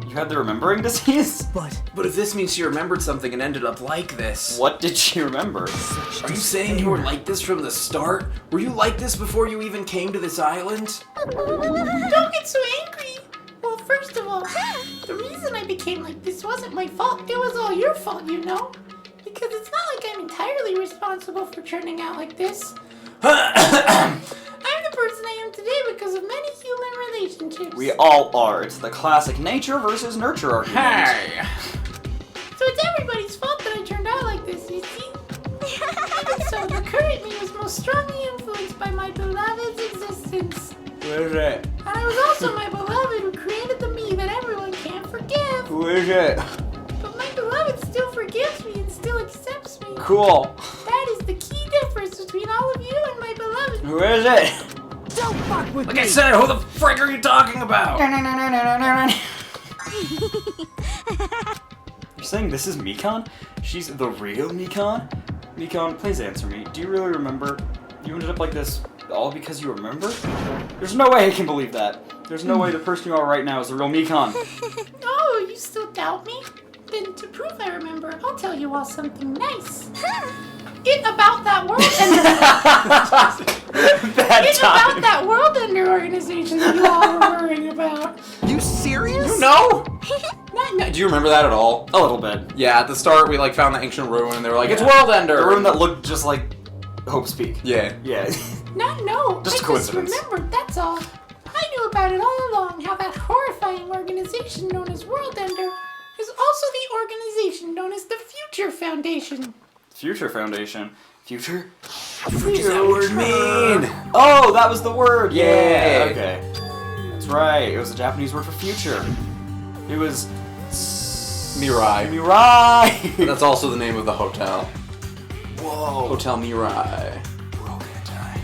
You had the remembering disease? But if this means she remembered something and ended up like this... What did she remember? Are you saying you were like this from the start? Were you like this before you even came to this island? Don't get so angry. Well, first of all, the reason I became like this wasn't my fault. It was all your fault, you know? Because it's not like I'm entirely responsible for turning out like this. I'm the person I am today because of many human relationships. We all are. It's the classic nature versus nurture argument. Hey! So it's everybody's fault that I turned out like this, you see? Even so, the current me was most strongly influenced by my beloved's existence. Who is it? And I was also my beloved who created the me that everyone can't forgive. Who is it? But my beloved still forgives me and still accepts me. Cool. That is the key difference between all of you and my beloved. Who is it? Don't fuck with Like me! I said, who the frick are you talking about? You're saying this is Mikon? She's the real Mikon? Mikon, please answer me. Do you really remember? You ended up like this all because you remember? There's no way I can believe that. There's no way the person you are right now is the real Mikon. Oh, you still doubt me? Then to prove I remember, I'll tell you all something nice. It about that world ender. Bad It's time. about that world ender organization that you all were worrying about. You serious? You know? Do you remember that at all? A little bit. Yeah, at the start we like found the ancient ruin and they were like, it's Yeah. World Ender! The room that looked just like Hope's Peak. Yeah. Yeah. No. Just a I coincidence. just remembered, that's all. I knew about it all along, how that horrifying organization known as World Ender is also the organization known as the Future Foundation. Future Foundation. Future? What does that word mean? Oh, that was the word! Yeah! Yeah. Okay. That's right. It was a Japanese word for future. It was... Mirai. Mirai! That's also the name of the hotel. Whoa. Hotel Mirai. We're all gonna die.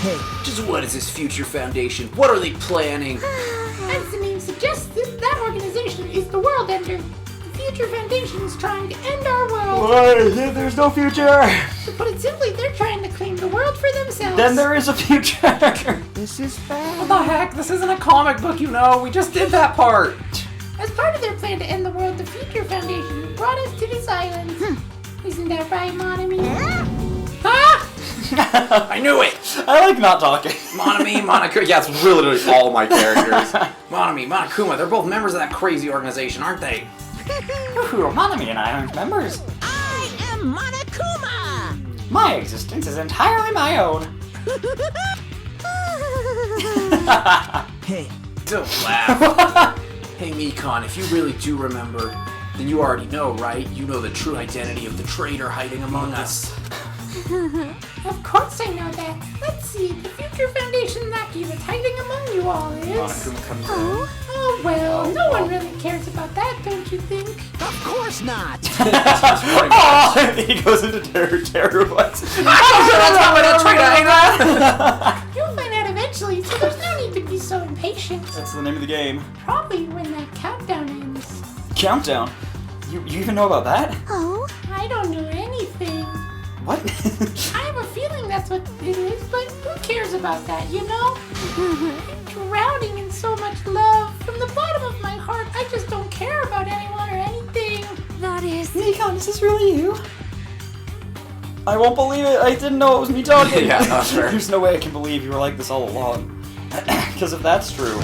Hey, Just what is this Future Foundation? What are they planning? As the name suggests, that organization is the World Ender. The Future Foundation is trying to end our world. There's no future! To put it simply, they're trying to claim the world for themselves. Then there is a future! this is bad. What the heck? This isn't a comic book, you know. We just did that part. As part of their plan to end the world, the Future Foundation brought us to this island. Isn't that right, Monami? Ah! I knew it. I like not talking. Monami, Monokuma. Yeah, it's really all my characters. Monami, Monokuma. They're both members of that crazy organization, aren't they? Ooh, Monami and I aren't members. I am Monokuma! My existence is entirely my own. Hey, Don't laugh. Hey, Mikon, if you really do remember, then you already know, right? You know the true identity of the traitor hiding among us. Of course I know that. Let's see, the Future Foundation lackey that's hiding among you all is... Monokuma comes Oh well, no one really cares about that, don't you think? of course not. Oh, he goes into terror voice. You'll find out eventually, so there's no need to be so impatient. That's the name of the game. Probably when that countdown ends. Countdown. You even know about that? Oh, I don't know anything. What? I have a feeling that's what it is, but who cares about that, you know? I'm drowning in so much love. From the bottom of my heart, I just don't care about anyone or anything. that is... Nikon, is this really you? I won't believe it. I didn't know it was me talking. Yeah, that's fair. There's no way I can believe you were like this all along. Because if that's true,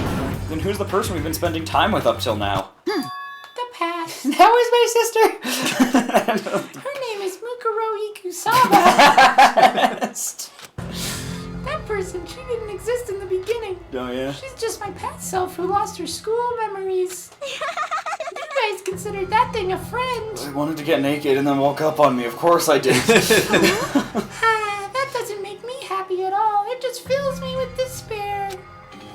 then who's the person we've been spending time with up till now? The past. That was my sister. Her name is Mukuro Ikusaba. That person, she didn't exist in the beginning. Oh yeah. She's just my past self who lost her school memories. You guys considered that thing a friend. I wanted to get naked and then woke up on me. Of course I did. That doesn't make me happy at all. It just fills me with despair.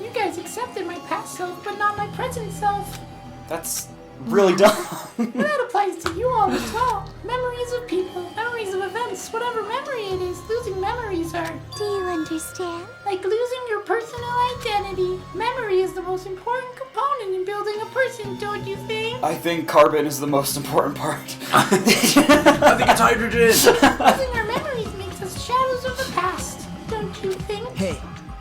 You guys accepted my past self, but not my present self. That's really dumb. That applies to you all as well. Memories of people, memories of events, whatever memory it is, losing memories are Do you understand? like losing your personal identity. Memory is the most important component in building a person, don't you think? I think carbon is the most important part. I think it's hydrogen. Losing our memories makes us shadows of the past, don't you think? Hey,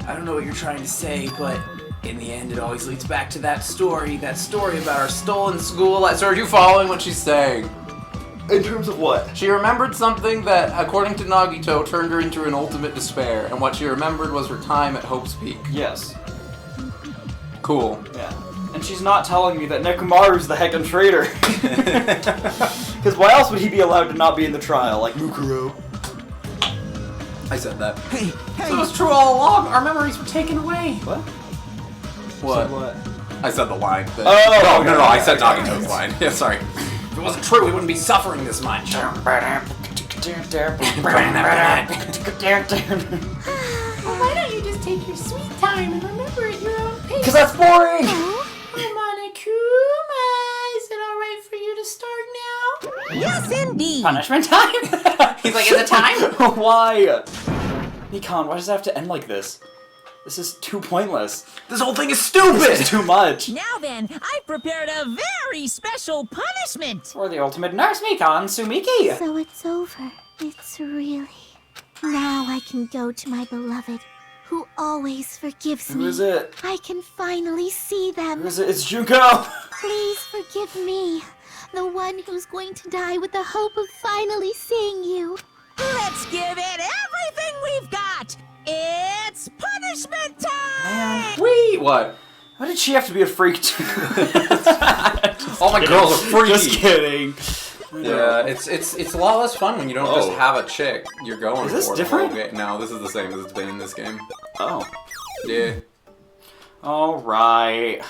I don't know what you're trying to say, but in the end, it always leads back to that story about our stolen school life. So are you following what she's saying? In terms of what? She remembered something that, according to Nagito, turned her into an ultimate despair, and what she remembered was her time at Hope's Peak. Yes. Cool. Yeah. And she's not telling me that Nekomaru's the heckin' traitor. Because why else would he be allowed to not be in the trial, like Mukuro? I said that. hey, So it was true all along. Our memories were taken away. What? What? What? I said the line. But... Oh, no, okay. I said Nagito's line. Yeah, sorry. If it wasn't true, we wouldn't be suffering this much. Well, why don't you just take your sweet time and remember at your own pace? Because that's boring! Monokuma, is it alright for you to start now? Yes, indeed. Punishment time? He's like, is it time? Why? Nikon, why does it have to end like this? This is too pointless. This whole thing is This stupid! is too much. Now then, I've prepared a very special punishment. For the ultimate nurse, Mikon Sumiki. So it's over. It's really... Now I can go to my beloved, who always forgives me. Who is it? I can finally see them. Who is it? It's Junko. Please forgive me, the one who's going to die with the hope of finally seeing you. Let's give it everything we've got. It's punishment time. Wait, what? Why did she have to be a freak too? All my girls are freaky. Just kidding. Yeah, it's a lot less fun when you don't just have a chick you're going Is this for. different? No, this is the same as it's been in this game. Oh. Yeah. Alright.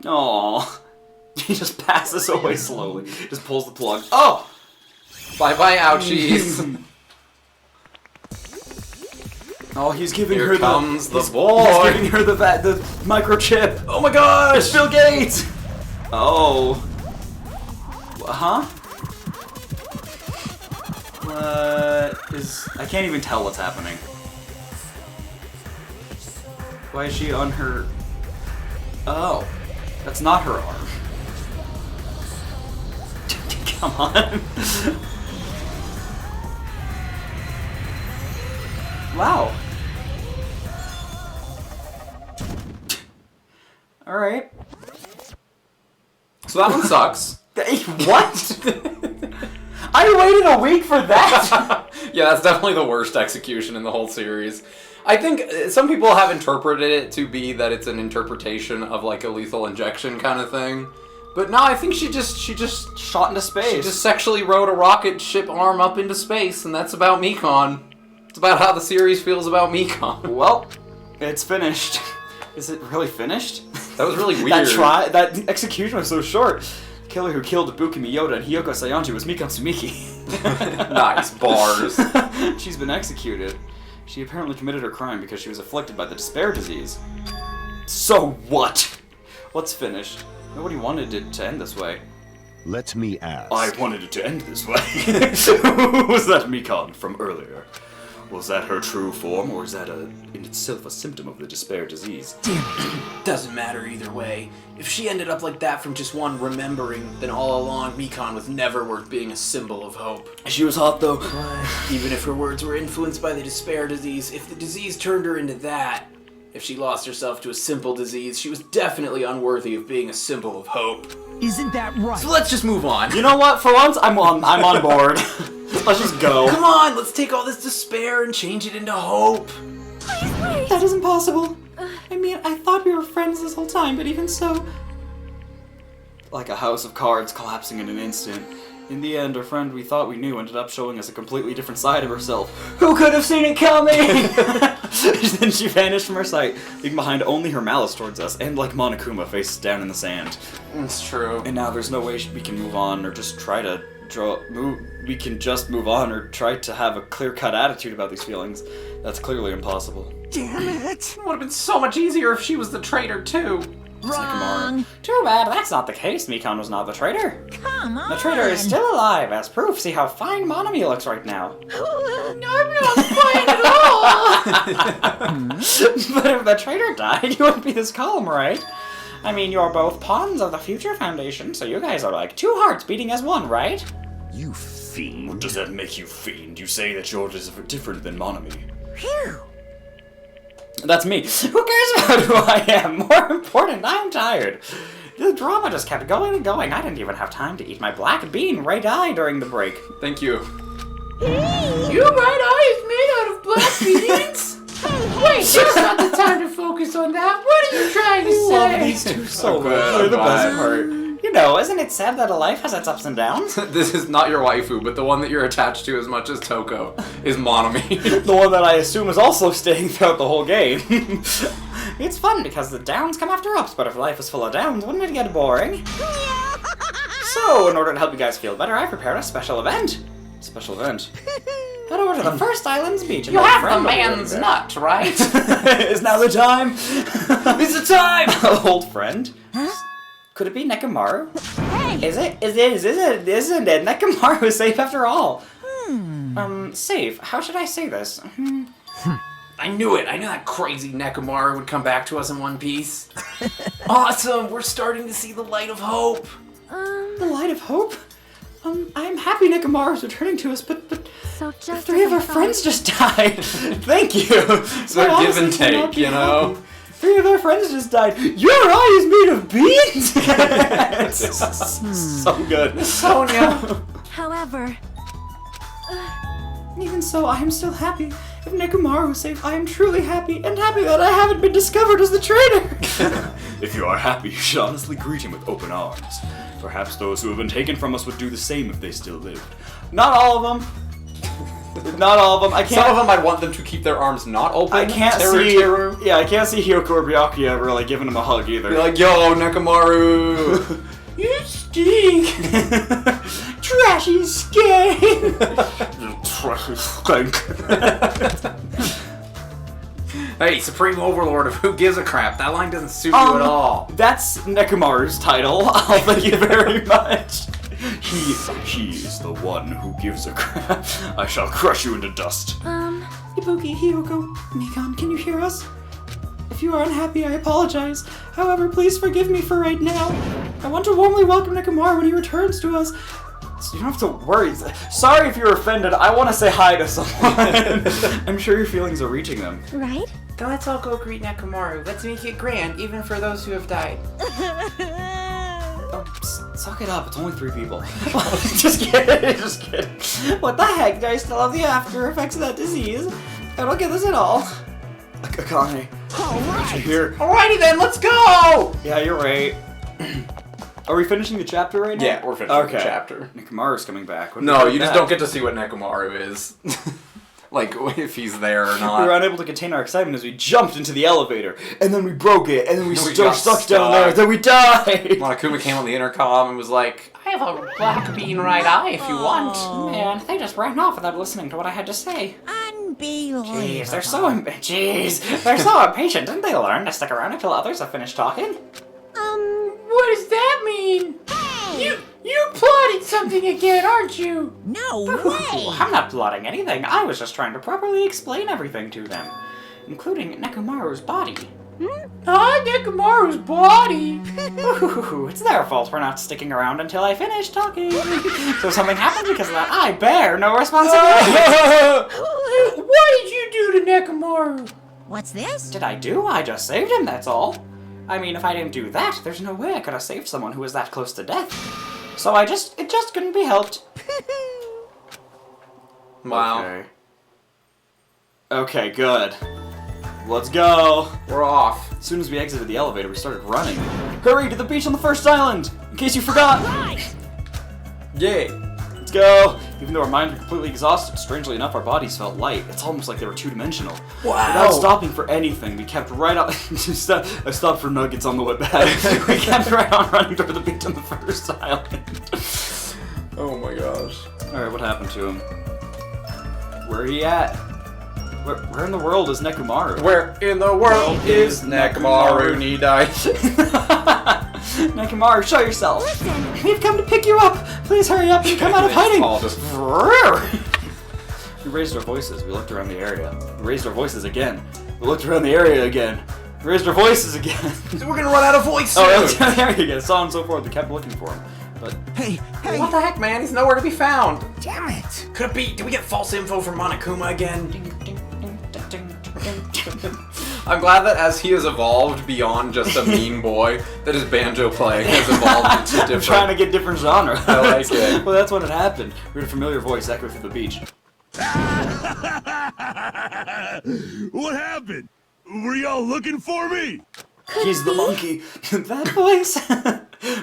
Oh. He just passes away slowly. Just pulls the plug. Oh! Bye-bye, ouchies. Oh, he's giving Here her comes the he's boy. giving her the microchip. Oh my gosh! It's Bill Gates! Oh. Huh? What is... I can't even tell what's happening. Why is she on her... Oh. That's not her arm. Come on. Wow. Alright. So that one sucks. What? I waited a week for that! Yeah, that's definitely the worst execution in the whole series. I think some people have interpreted it to be that it's an interpretation of like a lethal injection kind of thing. But no, I think she just shot into space. She just sexually rode a rocket ship arm up into space, and that's about Mikon. It's about how the series feels about Mikon. Well, it's finished. Is it really finished? That was really weird. That execution was so short. The killer who killed Ibuki Miyoda and Hiyoko Sayonji was Mikon Tsumiki. Nice bars. She's been executed. She apparently committed her crime because she was afflicted by the despair disease. So what? What's finished? Nobody wanted it to end this way. Let me ask. I wanted it to end this way. Was that Mikon from earlier? Was that her true form, or is that in itself a symptom of the despair disease? Doesn't matter either way. If she ended up like that from just one remembering, then all along Mikon was never worth being a symbol of hope. She was hot though. Even if her words were influenced by the despair disease, if the disease turned her into that, if she lost herself to a simple disease, she was definitely unworthy of being a symbol of hope. Isn't that right? So let's just move on. You know what? For once, I'm on board. Let's just go. Come on, let's take all this despair and change it into hope. Please. That isn't possible. I mean, I thought we were friends this whole time, but even so... Like a house of cards collapsing in an instant. In the end, our friend we thought we knew ended up showing us a completely different side of herself. Who could have seen it coming? Then she vanished from our sight, leaving behind only her malice towards us, and like Monokuma, faces down in the sand. It's true. And now there's no way we can move on, or just try to we can just move on, or try to have a clear-cut attitude about these feelings. That's clearly impossible. Damn it! It would have been so much easier if she was the traitor too. Wrong. Too bad that's not the case. Mikon was not the traitor. Come on. The traitor is still alive. As proof, see how fine Monami looks right now. No, I'm not fine at all! But if the traitor died, you wouldn't be this calm, right? I mean, you're both pawns of the Future Foundation, so you guys are like two hearts beating as one, right? You fiend. What does that make you fiend? You say that you're different than Monami. Phew. That's me. Who cares about who I am? More important, I'm tired. The drama just kept going and going. I didn't even have time to eat my black bean red eye during the break. Thank you. Your right eye is made out of black beans? Wait, there's not the time to focus on that. What are you trying to say? I love these two so much. They're the best part. You know, isn't it sad that a life has its ups and downs? This is not your waifu, but the one that you're attached to as much as Toko is Monami. The one that I assume is also staying throughout the whole game. It's fun because the downs come after ups, but if life is full of downs, wouldn't it get boring? So, in order to help you guys feel better, I prepared a special event. Head over to the first island's beach and You my have friend the will be man's there. nut, right? Is now the time? It's the time! Old friend. Could it be Nekomaru? Hey. Isn't it? Nekomaru is safe after all. Safe. How should I say this? I knew it. I knew that crazy Nekomaru would come back to us in one piece. Awesome. We're starting to see the light of hope. The light of hope? I'm happy Nekomaru's returning to us, but So just three of as I our thought- friends just died. Thank you. So give and take, you know? Three of our friends just died. Your eye is made of beans? It's so good. Sonia. However, Even so, I am still happy. If Nekomaru is safe, I am truly happy, and happy that I haven't been discovered as the traitor. If you are happy, you should honestly greet him with open arms. Perhaps those who have been taken from us would do the same if they still lived. Not all of them. Not all of them. I can't. Some of them I'd want them to keep their arms not open. I can't see. Yeah, I can't see Hyoko or Byakuya really giving him a hug either. Be like, yo, Nekomaru. You stink! Trashy skank! Trashy skank. Hey, Supreme Overlord of Who Gives a Crap. That line doesn't suit you at all. That's Nekomaru's title. I'll thank you very much. He is the one who gives a crap. I shall crush you into dust. Ibuki, Hyoko, Mikon, can you hear us? If you are unhappy, I apologize. However, please forgive me for right now. I want to warmly welcome Nekomaru when he returns to us. So you don't have to worry. Sorry if you're offended. I want to say hi to someone. I'm sure your feelings are reaching them. Right? Then let's all go greet Nekomaru. Let's make it grand, even for those who have died. Oh, suck it up. It's only 3 people. Just kidding. Just kidding. What the heck? Do I still have the after effects of that disease? I don't get this at all. Akane. Alright! Here. Alrighty then, let's go! Yeah, you're right. Are we finishing the chapter right now? Yeah, we're finishing the chapter. Nekomaru's coming back. No, you just don't get to see what Nekomaru is. Like, if he's there or not. We were unable to contain our excitement as we jumped into the elevator, and then we broke it, and then we got got stuck down there, and then we died! Monokuma came on the intercom and was like, I have a black bean right eye if you want. Man, they just ran off without listening to what I had to say. Unbelievable. Jeez, they're so impatient. Didn't they learn to stick around until others have finished talking? What does that mean? Hey! You plotted something again, aren't you? No way! I'm not plotting anything. I was just trying to properly explain everything to them, including Nekomaru's body. Nekomaru's body. Ooh, it's their fault for not sticking around until I finished talking. So if something happened because of that, I bear no responsibility. What did you do to Nekomaru? What's this? Did I do? I just saved him, that's all. I mean, if I didn't do that, there's no way I could have saved someone who was that close to death. So it just couldn't be helped. wow. Okay, good. Let's go. We're off. As soon as we exited the elevator, we started running. Hurry to the beach on the first island, in case you forgot. Right! Yay. Let's go. Even though our minds were completely exhausted, strangely enough, our bodies felt light. It's almost like they were 2-dimensional. Wow. Without stopping for anything, we kept right on. I stopped for nuggets on the way back. We kept right on running toward the beach on the first island. Oh my gosh. Alright, what happened to him? Where are he at? Where in the world is Nekomaru? Where in the world is Nekomaru Nidai? Nekomaru, show yourself! Listen. We've come to pick you up! Please hurry up and come out of hiding! All just We raised our voices. We looked around the area. We raised our voices again. We looked around the area again. We raised our voices again. We're gonna run out of voice soon! Oh, there you go. So on and so forth. We kept looking for him. But Hey, hey! What the heck, man? He's nowhere to be found. Damn it! Could it be? Did we get false info from Monokuma again? I'm glad that as he has evolved beyond just a mean boy, that his banjo playing has evolved into different. I'm trying to get different genre. I like it. Well, that's when it happened. We heard a familiar voice echo through the beach. What happened? Were y'all looking for me? He's the monkey. That voice.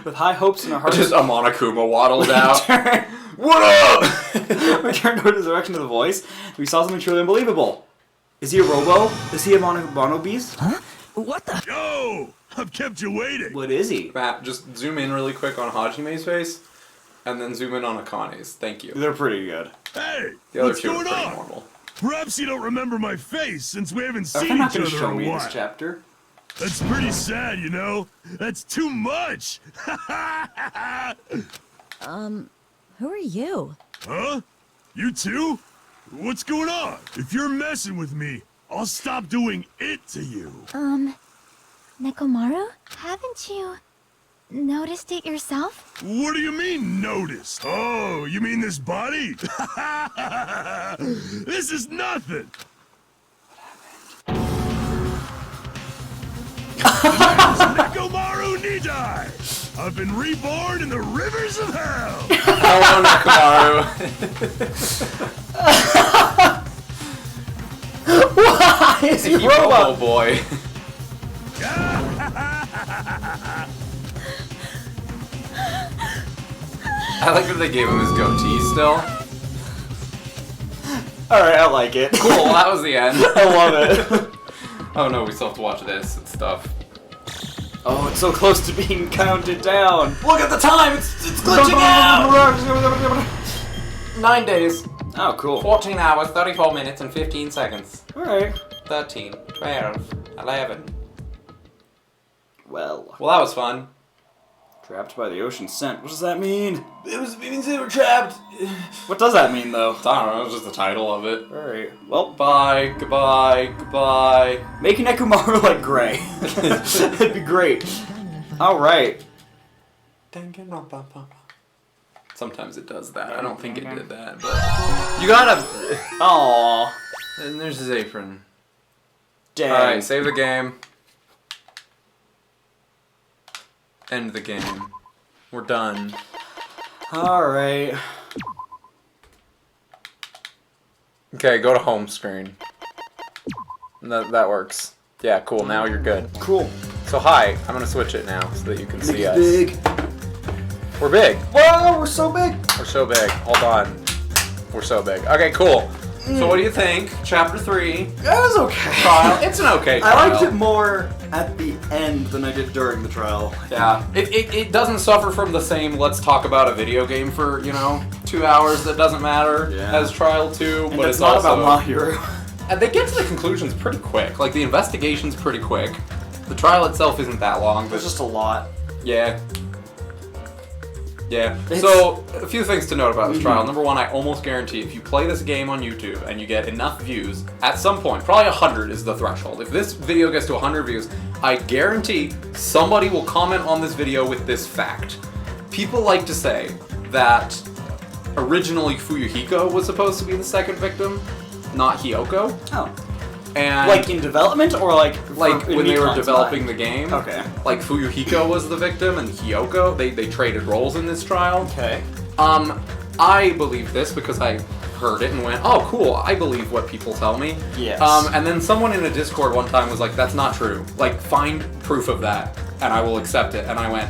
With high hopes in our hearts. Just a Monokuma waddled out. What up? We turned toward the direction of the voice. We saw something truly unbelievable. Is he a robo? Is he a mono beast? Huh? What the? Yo! I've kept you waiting. What is he? Matt, just zoom in really quick on Hajime's face, and then zoom in on Akane's. Thank you. They're pretty good. Hey! The other what's two are going pretty on? normal. Perhaps you don't remember my face since we haven't Are seen they not each going to other show in me a this while. chapter? That's pretty sad, you know? That's too much! Who are you? Huh? You too? What's going on? If you're messing with me, I'll stop doing it to you. Nekomaru? Haven't you noticed it yourself? What do you mean, noticed? Oh, you mean this body? This is nothing! Nekomaru Nidai! I've been reborn in the rivers of hell! Hello, Nekomaru. Why is he a robot? boy. I like that they gave him his goatee still. Alright, I like it. Cool, well, that was the end. I love it. Oh no, we still have to watch this and stuff. Oh, it's so close to being counted down. Look at the time! It's glitching out! 9 days. Oh, cool. 14 hours, 34 minutes, and 15 seconds. Alright. 13, 12, 11. Well, Well, that was fun. Trapped by the ocean scent. What does that mean? It means they were trapped. What does that mean, though? I don't know, it's just the title of it. Alright, well. Bye, goodbye, goodbye. Make Nekomaru like gray. That'd be great. Alright. Sometimes it does that. I don't think it did that, but you gotta. Aww. And there's his apron. Dang. All right, save the game. End the game. We're done. Alright. Okay, go to home screen. That works. Yeah, cool. Now you're good. Cool. So hi, I'm gonna switch it now so that you can see us. Big. We're big. Whoa, we're so big. We're so big. Hold on. We're so big. Okay, cool. So what do you think? Chapter 3. That was okay. Trial. It's an okay trial. I liked it more at the end than I did during the trial. Yeah. It doesn't suffer from the same let's talk about a video game for, 2 hours that doesn't matter as Trial 2. And but it's it's not also, about Mallory. And they get to the conclusions pretty quick. Like, the investigation's pretty quick. The trial itself isn't that long. But There's just a lot. Yeah. Yeah. So, a few things to note about this trial. Number one, I almost guarantee if you play this game on YouTube and you get enough views, at some point, probably 100 is the threshold. If this video gets to 100 views, I guarantee somebody will comment on this video with this fact. People like to say that originally Fuyuhiko was supposed to be the second victim, not Hyoko. Oh. And like in development or like when they were developing the game. Okay. Like Fuyuhiko was the victim and Hyoko, they traded roles in this trial. Okay. I believe this because I heard it and went, oh cool, I believe what people tell me. Yes. And then someone in a Discord one time was like, that's not true. Like, find proof of that and I will accept it. And I went,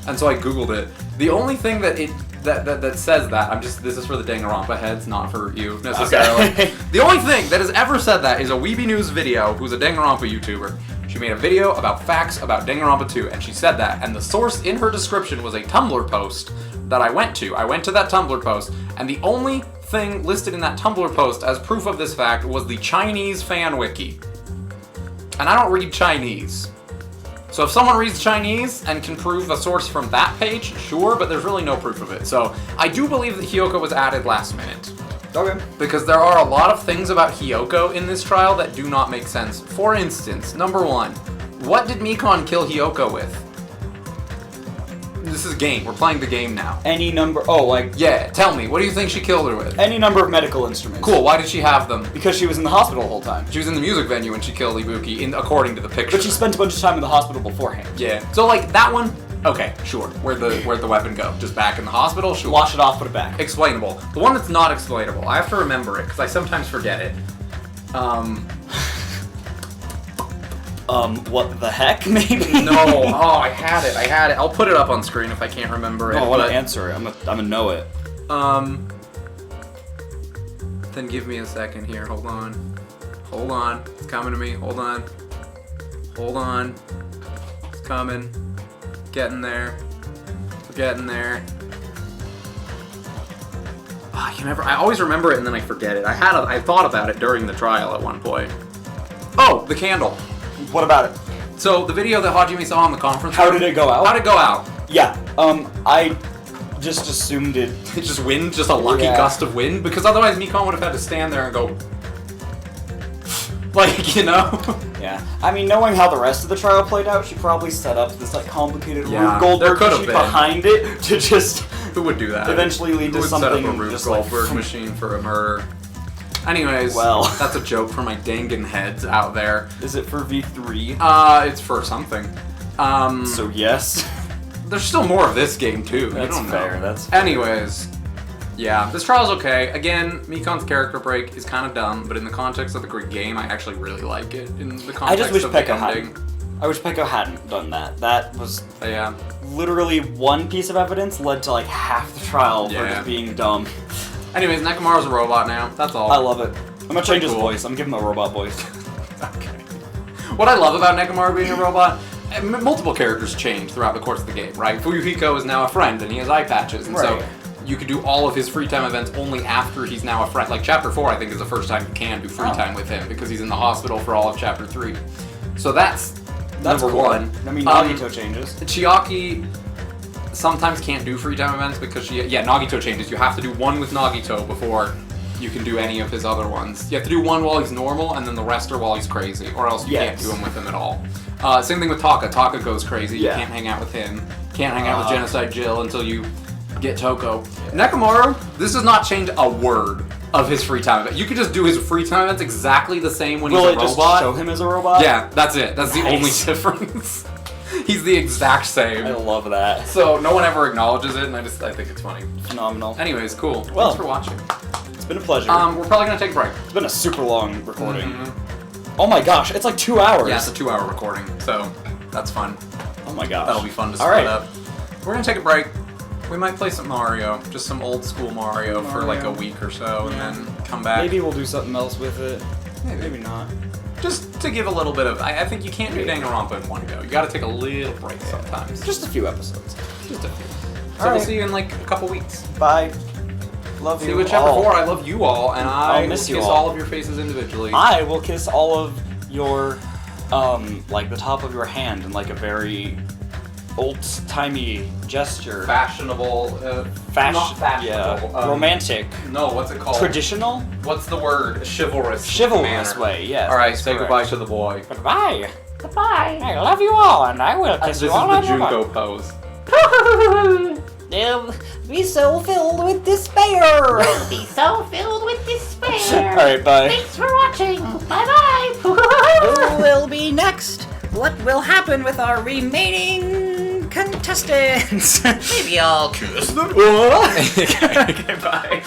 And so I Googled it. The only thing that that says that, this is for the Danganronpa heads, not for you necessarily. Okay. The only thing that has ever said that is a Weeby News video who's a Danganronpa YouTuber. She made a video about facts about Danganronpa 2, and she said that, and the source in her description was a Tumblr post that I went to. I went to that Tumblr post, and the only thing listed in that Tumblr post as proof of this fact was the Chinese fan wiki. And I don't read Chinese. So if someone reads Chinese and can prove a source from that page, sure, but there's really no proof of it. So I do believe that Hyoko was added last minute. Okay. Because there are a lot of things about Hyoko in this trial that do not make sense. For instance, number one, what did Mikon kill Hyoko with? This is a game. We're playing the game now. Any number. Yeah, tell me. What do you think she killed her with? Any number of medical instruments. Cool. Why did she have them? Because she was in the hospital the whole time. She was in the music venue when she killed Ibuki, according to the picture. But she spent a bunch of time in the hospital beforehand. Yeah. So that one. Okay, sure. Where'd the weapon go? Just back in the hospital? Sure. Wash it off, put it back. Explainable. The one that's not explainable, I have to remember it because I sometimes forget it. What the heck, maybe? No. Oh, I had it. I'll put it up on screen if I can't remember it. Oh, I want to answer it. I'm gonna know it. Then give me a second here. Hold on. It's coming to me. Hold on. It's coming. Getting there. We're getting there. I always remember it and then I forget it. I thought about it during the trial at one point. Oh, the candle. What about it? So the video that Hajime saw in the conference How room, did it go out? How'd it go out? Yeah. I just assumed it. It's just wind, just a lucky gust of wind, because otherwise Mikon would have had to stand there and go, Yeah. I mean, knowing how the rest of the trial played out, she probably set up this complicated Rube Goldberg there could have machine been. Behind it to just. Who would do that? Eventually lead to something. Who would set up a Rube just Goldberg machine for a murder? Anyways, that's a joke for my Dangan heads out there. Is it for V3? It's for something. So yes. There's still more of this game too. That's you don't fair. know. That's fair. Anyways, yeah, this trial's okay. Again, Mikon's character break is kind of dumb, but in the context of the great game, I actually really like it. In the context I just wish of Pekka the ending. I wish Pekka hadn't done that. That was Yeah. literally one piece of evidence led to half the trial for Yeah. just being dumb. Anyways, Nekomaru's a robot now. That's all. I love it. I'm gonna change his cool. voice. I'm giving him a robot voice. Okay. What I love about Nekomaru being a robot, multiple characters change throughout the course of the game, right? Fuyuhiko is now a friend and he has eye patches, and so you can do all of his free time events only after he's now a friend. Like Chapter 4, I think, is the first time you can do free time with him because he's in the hospital for all of Chapter 3. So that's number cool. one. I mean, Nagito changes. Chiaki, sometimes can't do free time events because Nagito changes. You have to do one with Nagito before you can do any of his other ones. You have to do one while he's normal, and then the rest are while he's crazy, or else you can't do them with him at all. Same thing with Taka. Taka goes crazy. You can't hang out with him. Can't hang out with Genocide Jill until you get Toko. Nekomaru, this does not change a word of his free time event. You could just do his free time events exactly the same when he's a robot. Will it just show him as a robot? Yeah, that's it. That's the only difference. He's the exact same. I love that. So no one ever acknowledges it, and I think it's funny. Phenomenal. Anyways, cool. Well, thanks for watching. It's been a pleasure. We're probably gonna take a break. It's been a super long recording. Oh my gosh, it's like 2 hours. Yeah, it's a 2-hour recording, so that's fun. Oh my gosh. That'll be fun to split up. We're gonna take a break. We might play some Mario, just some old school Mario for like a week or so, and then come back. Maybe we'll do something else with it. Maybe not. Just to give a little bit of, I think you can't do Danganronpa in one go. You gotta take a little break sometimes. Just a few episodes. Just a few. So we'll see you in like a couple weeks. Bye. Love you. See, with Chapter 4, I love you all, and I will miss kiss all of your faces individually. I will kiss all of your, like the top of your hand in like a very old-timey gesture. Fashionable. Not fashionable. Yeah. Romantic. No, what's it called? Traditional? What's the word? Chivalrous. Chivalrous way, yes. Alright, say goodbye to the boy. Goodbye. Goodbye. I love you all, and I will kiss This you all is the over. Junko pose. They'll be so filled with despair. We'll be so filled with despair. Alright, bye. Thanks for watching. Bye-bye. Who will be next? What will happen with our remaining contestants? Maybe I'll kiss them. Okay, bye.